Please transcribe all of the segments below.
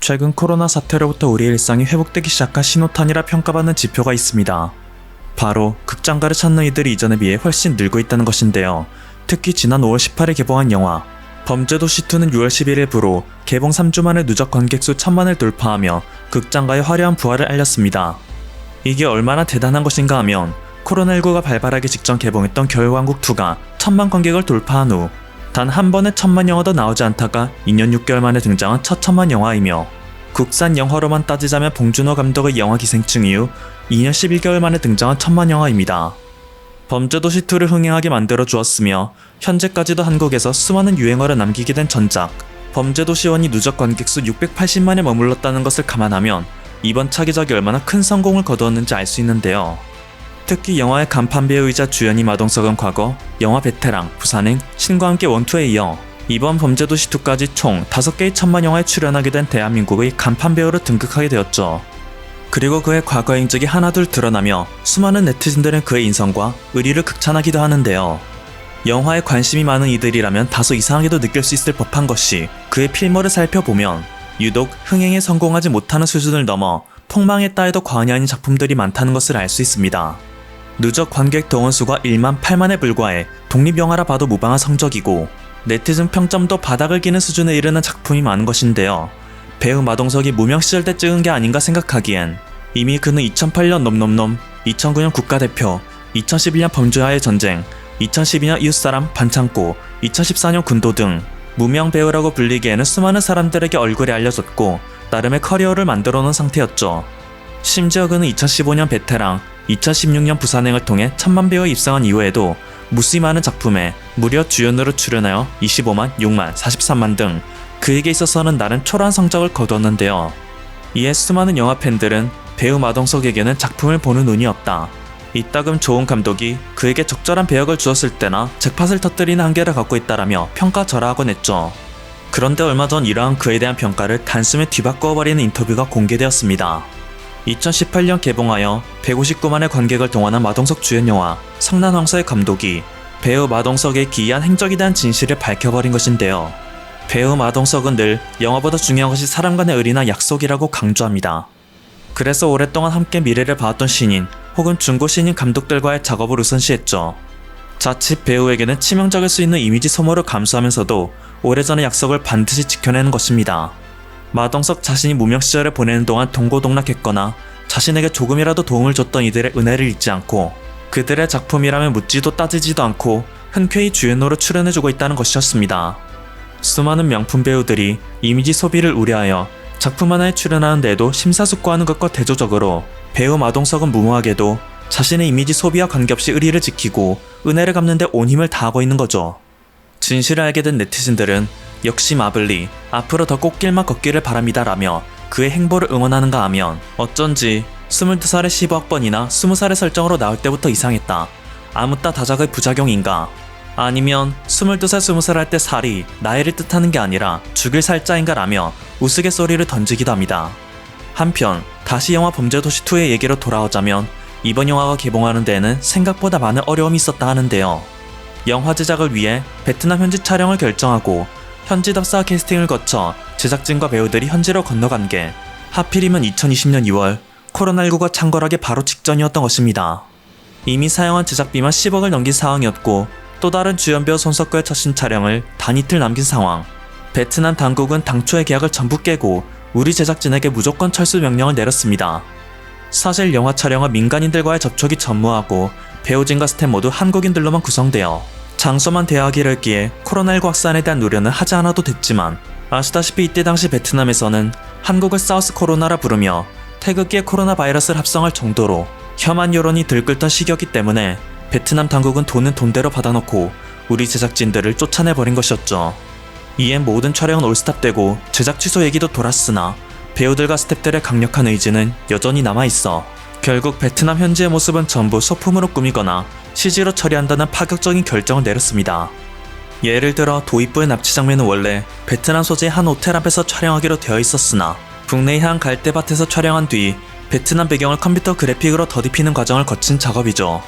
최근 코로나 사태로부터 우리의 일상이 회복되기 시작한 신호탄이라 평가받는 지표가 있습니다. 바로 극장가를 찾는 이들이 이전에 비해 훨씬 늘고 있다는 것인데요. 특히 지난 5월 18일 개봉한 영화 범죄도시2는 6월 11일부로 개봉 3주 만에 누적 관객수 1000만을 돌파하며 극장가의 화려한 부활을 알렸습니다. 이게 얼마나 대단한 것인가 하면 코로나19가 발발하기 직전 개봉했던 겨울왕국2가 1000만 관객을 돌파한 후 단 한 번에 1000만 영화도 나오지 않다가 2년 6개월 만에 등장한 첫 1000만 영화이며 국산 영화로만 따지자면 봉준호 감독의 영화 기생충 이후 2년 11개월 만에 등장한 1000만 영화입니다. 범죄도시2를 흥행하게 만들어 주었으며 현재까지도 한국에서 수많은 유행어를 남기게 된 전작 범죄도시1이 누적 관객수 680만에 머물렀다는 것을 감안하면 이번 차기작이 얼마나 큰 성공을 거두었는지 알 수 있는데요. 특히 영화의 간판 배우이자 주연인 마동석은 과거 영화 베테랑, 부산행, 신과 함께 원투에 이어 이번 범죄도시2까지 총 5개의 1000만 영화에 출연하게 된 대한민국의 간판 배우로 등극하게 되었죠. 그리고 그의 과거 행적이 하나둘 드러나며 수많은 네티즌들은 그의 인성과 의리를 극찬하기도 하는데요. 영화에 관심이 많은 이들이라면 다소 이상하게도 느낄 수 있을 법한 것이 그의 필모를 살펴보면 유독 흥행에 성공하지 못하는 수준을 넘어 폭망했다 해도 과언이 아닌 작품들이 많다는 것을 알 수 있습니다. 누적 관객 동원수가 1만 8만에 불과해 독립영화라 봐도 무방한 성적이고 네티즌 평점도 바닥을 기는 수준에 이르는 작품이 많은 것인데요. 배우 마동석이 무명 시절 때 찍은 게 아닌가 생각하기엔 이미 그는 2008년 놈놈놈, 2009년 국가대표, 2011년 범죄와의 전쟁, 2012년 이웃사람, 반창고, 2014년 군도 등 무명 배우라고 불리기에는 수많은 사람들에게 얼굴이 알려졌고 나름의 커리어를 만들어 놓은 상태였죠. 심지어 그는 2015년 베테랑, 2016년 부산행을 통해 천만 배우에 입상한 이후에도 무수히 많은 작품에 무려 주연으로 출연하여 25만, 6만, 43만 등 그에게 있어서는 나름 초라한 성적을 거두었는데요. 이에 수많은 영화 팬들은 배우 마동석에게는 작품을 보는 눈이 없다. 이따금 좋은 감독이 그에게 적절한 배역을 주었을 때나 잭팟을 터뜨리는 한계를 갖고 있다라며 평가절하하곤 했죠. 그런데 얼마 전 이러한 그에 대한 평가를 단숨에 뒤바꿔버리는 인터뷰가 공개되었습니다. 2018년 개봉하여 159만의 관객을 동원한 마동석 주연 영화 성난황서의 감독이 배우 마동석의 기이한 행적에 대한 진실을 밝혀버린 것인데요. 배우 마동석은 늘 영화보다 중요한 것이 사람 간의 의리나 약속이라고 강조합니다. 그래서 오랫동안 함께 미래를 봐왔던 신인 혹은 중고 신인 감독들과의 작업을 우선시했죠. 자칫 배우에게는 치명적일 수 있는 이미지 소모를 감수하면서도 오래전의 약속을 반드시 지켜내는 것입니다. 마동석 자신이 무명 시절을 보내는 동안 동고동락했거나 자신에게 조금이라도 도움을 줬던 이들의 은혜를 잊지 않고 그들의 작품이라면 묻지도 따지지도 않고 흔쾌히 주연으로 출연해주고 있다는 것이었습니다. 수많은 명품 배우들이 이미지 소비를 우려하여 작품 하나에 출연하는 데에도 심사숙고하는 것과 대조적으로 배우 마동석은 무모하게도 자신의 이미지 소비와 관계없이 의리를 지키고 은혜를 갚는 데 온 힘을 다하고 있는 거죠. 진실을 알게 된 네티즌들은 역시 마블리, 앞으로 더 꽃길만 걷기를 바랍니다 라며 그의 행보를 응원하는가 하면 어쩐지 22살의 15학번이나 20살의 설정으로 나올 때부터 이상했다. 아무따 다작의 부작용인가? 아니면 22살 20살 할 때 살이 나이를 뜻하는 게 아니라 죽일 살자인가 라며 우스갯소리를 던지기도 합니다. 한편 다시 영화 범죄도시2의 얘기로 돌아오자면 이번 영화가 개봉하는 데에는 생각보다 많은 어려움이 있었다 하는데요. 영화 제작을 위해 베트남 현지 촬영을 결정하고 현지 답사 캐스팅을 거쳐 제작진과 배우들이 현지로 건너간 게 하필이면 2020년 2월 코로나19가 창궐하기 바로 직전이었던 것입니다. 이미 사용한 제작비만 10억을 넘긴 상황이었고 또 다른 주연 배우 손석구의 첫신 촬영을 단 이틀 남긴 상황. 베트남 당국은 당초의 계약을 전부 깨고 우리 제작진에게 무조건 철수 명령을 내렸습니다. 사실 영화 촬영은 민간인들과의 접촉이 전무하고 배우진과 스태프 모두 한국인들로만 구성되어 장소만 대여하기를 기해 코로나19 확산에 대한 우려는 하지 않아도 됐지만 아시다시피 이때 당시 베트남에서는 한국을 사우스 코로나라 부르며 태극기에 코로나 바이러스를 합성할 정도로 혐한 여론이 들끓던 시기였기 때문에 베트남 당국은 돈은 돈대로 받아놓고 우리 제작진들을 쫓아내버린 것이었죠. 이에 모든 촬영은 올스탑되고 제작 취소 얘기도 돌았으나 배우들과 스태프들의 강력한 의지는 여전히 남아있어 결국 베트남 현지의 모습은 전부 소품으로 꾸미거나 CG로 처리한다는 파격적인 결정을 내렸습니다. 예를 들어 도입부의 납치 장면은 원래 베트남 소재의 한 호텔 앞에서 촬영하기로 되어 있었으나 국내의 한 갈대밭에서 촬영한 뒤 베트남 배경을 컴퓨터 그래픽으로 더딥히는 과정을 거친 작업이죠.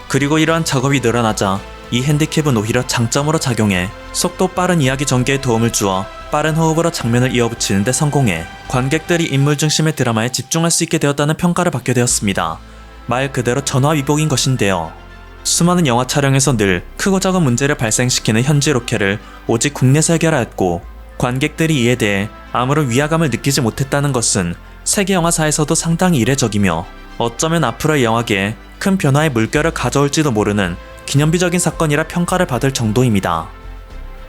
그리고 이러한 작업이 늘어나자 이 핸디캡은 오히려 장점으로 작용해 속도 빠른 이야기 전개에 도움을 주어 빠른 호흡으로 장면을 이어붙이는 데 성공해 관객들이 인물 중심의 드라마에 집중할 수 있게 되었다는 평가를 받게 되었습니다. 말 그대로 전화위복인 것인데요. 수많은 영화 촬영에서 늘 크고 작은 문제를 발생시키는 현지 로케를 오직 국내에서 해결하였고 관객들이 이에 대해 아무런 위화감을 느끼지 못했다는 것은 세계 영화사에서도 상당히 이례적이며 어쩌면 앞으로의 영화계에 큰 변화의 물결을 가져올지도 모르는 기념비적인 사건이라 평가를 받을 정도입니다.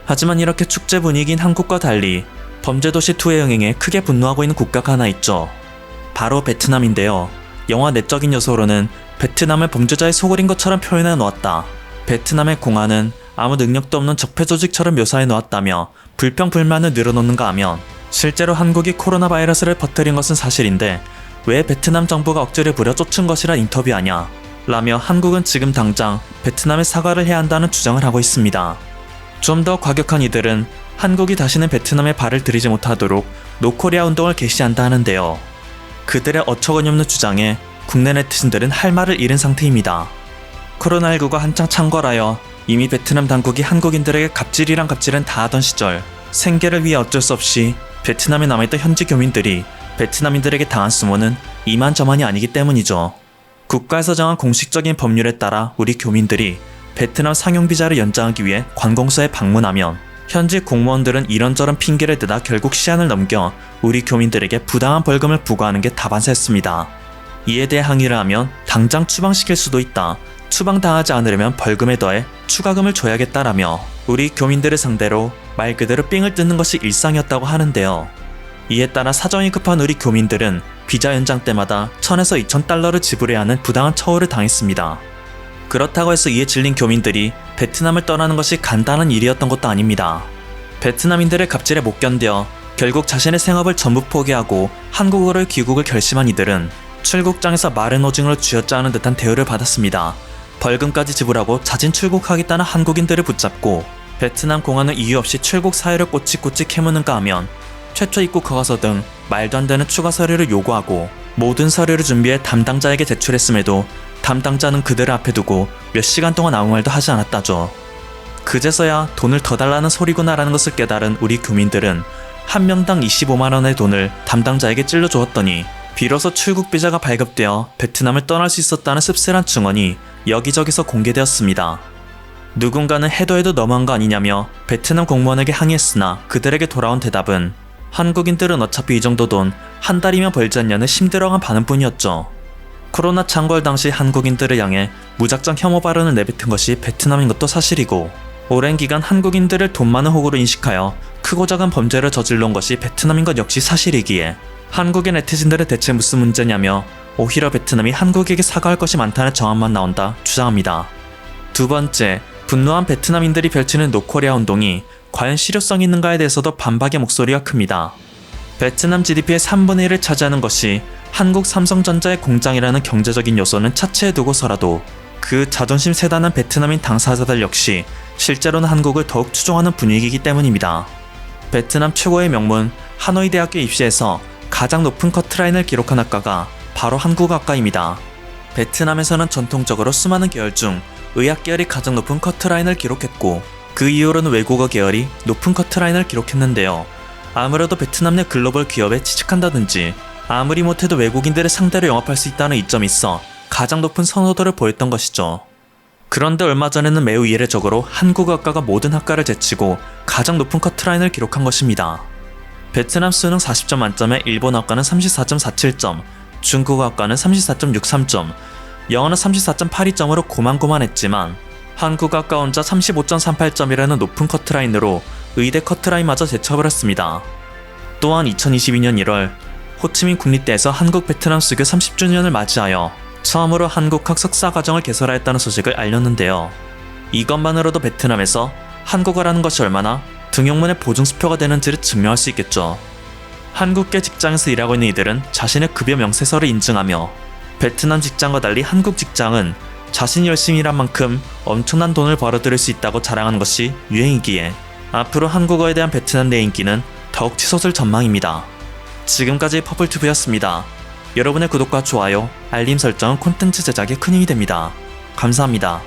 하지만 이렇게 축제 분위기인 한국과 달리 범죄도시2의 흥행에 크게 분노하고 있는 국가가 하나 있죠. 바로 베트남인데요. 영화 내적인 요소로는 베트남을 범죄자의 소굴인 것처럼 표현해 놓았다. 베트남의 공안은 아무 능력도 없는 적폐 조직처럼 묘사해 놓았다며 불평불만을 늘어놓는가 하면 실제로 한국이 코로나 바이러스를 퍼뜨린 것은 사실인데 왜 베트남 정부가 억지를 부려 쫓은 것이라 인터뷰하냐 라며 한국은 지금 당장 베트남에 사과를 해야 한다는 주장을 하고 있습니다. 좀 더 과격한 이들은 한국이 다시는 베트남에 발을 들이지 못하도록 노코리아 운동을 개시한다 하는데요. 그들의 어처구니 없는 주장에 국내 네티즌들은 할 말을 잃은 상태입니다. 코로나19가 한창 창궐하여 이미 베트남 당국이 한국인들에게 갑질이란 갑질은 다 하던 시절 생계를 위해 어쩔 수 없이 베트남에 남아있던 현지 교민들이 베트남인들에게 당한 수모는 이만저만이 아니기 때문이죠. 국가에서 정한 공식적인 법률에 따라 우리 교민들이 베트남 상용비자를 연장하기 위해 관공서에 방문하면 현지 공무원들은 이런저런 핑계를 대다 결국 시한을 넘겨 우리 교민들에게 부당한 벌금을 부과하는 게 다반사였습니다. 이에 대해 항의를 하면 당장 추방시킬 수도 있다. 추방당하지 않으려면 벌금에 더해 추가금을 줘야겠다라며 우리 교민들을 상대로 말 그대로 삥을 뜯는 것이 일상이었다고 하는데요. 이에 따라 사정이 급한 우리 교민들은 비자 연장 때마다 1,000에서 2,000달러를 지불해야 하는 부당한 처우를 당했습니다. 그렇다고 해서 이에 질린 교민들이 베트남을 떠나는 것이 간단한 일이었던 것도 아닙니다. 베트남인들의 갑질에 못 견뎌 결국 자신의 생업을 전부 포기하고 한국으로의 귀국을 결심한 이들은 출국장에서 마른 오징어를 쥐어짜는 듯한 대우를 받았습니다. 벌금까지 지불하고 자진 출국하겠다는 한국인들을 붙잡고 베트남 공안은 이유 없이 출국 사유를 꼬치꼬치 캐무는가 하면 최초 입국 허가서 등 말도 안 되는 추가 서류를 요구하고 모든 서류를 준비해 담당자에게 제출했음에도 담당자는 그들을 앞에 두고 몇 시간 동안 아무 말도 하지 않았다죠. 그제서야 돈을 더 달라는 소리구나라는 것을 깨달은 우리 교민들은 한 명당 25만원의 돈을 담당자에게 찔러주었더니 비로소 출국 비자가 발급되어 베트남을 떠날 수 있었다는 씁쓸한 증언이 여기저기서 공개되었습니다. 누군가는 해도 해도 너무한 거 아니냐며 베트남 공무원에게 항의했으나 그들에게 돌아온 대답은 한국인들은 어차피 이 정도 돈 한 달이면 벌지 않냐는 심드렁한 반응뿐이었죠. 코로나 창궐 당시 한국인들을 향해 무작정 혐오 발언을 내뱉은 것이 베트남인 것도 사실이고 오랜 기간 한국인들을 돈 많은 호구로 인식하여 크고 작은 범죄를 저질러온 것이 베트남인 것 역시 사실이기에 한국의 네티즌들은 대체 무슨 문제냐며 오히려 베트남이 한국에게 사과할 것이 많다는 정황만 나온다 주장합니다. 두 번째, 분노한 베트남인들이 펼치는 노코리아 운동이 과연 실효성이 있는가에 대해서도 반박의 목소리가 큽니다. 베트남 GDP의 3분의 1을 차지하는 것이 한국 삼성전자의 공장이라는 경제적인 요소는 차치해 두고서라도 그 자존심 세단한 베트남인 당사자들 역시 실제로는 한국을 더욱 추종하는 분위기이기 때문입니다. 베트남 최고의 명문 하노이 대학교 입시에서 가장 높은 커트라인을 기록한 학과가 바로 한국학과입니다. 베트남에서는 전통적으로 수많은 계열 중 의학 계열이 가장 높은 커트라인을 기록했고 그 이후로는 외국어 계열이 높은 커트라인을 기록했는데요. 아무래도 베트남 내 글로벌 기업에 취직한다든지 아무리 못해도 외국인들을 상대로 영업할 수 있다는 이점이 있어 가장 높은 선호도를 보였던 것이죠. 그런데 얼마 전에는 매우 이례적으로 한국어학과가 모든 학과를 제치고 가장 높은 커트라인을 기록한 것입니다. 베트남 수능 40점 만점에 일본어학과는 34.47점, 중국어학과는 34.63점, 영어는 34.82점으로 고만고만했지만 한국어학과 혼자 35.38점이라는 높은 커트라인으로 의대 커트라인마저 제쳐버렸습니다. 또한 2022년 1월 호치민 국립대에서 한국 베트남 수교 30주년을 맞이하여 처음으로 한국학 석사과정을 개설하였다는 소식을 알렸는데요. 이것만으로도 베트남에서 한국어라는 것이 얼마나 등용문의 보증수표가 되는지를 증명할 수 있겠죠. 한국계 직장에서 일하고 있는 이들은 자신의 급여 명세서를 인증하며 베트남 직장과 달리 한국 직장은 자신이 열심히 일한 만큼 엄청난 돈을 벌어들일 수 있다고 자랑하는 것이 유행이기에 앞으로 한국어에 대한 베트남 내 인기는 더욱 치솟을 전망입니다. 지금까지 퍼플튜브였습니다. 여러분의 구독과 좋아요, 알림 설정은 콘텐츠 제작에 큰 힘이 됩니다. 감사합니다.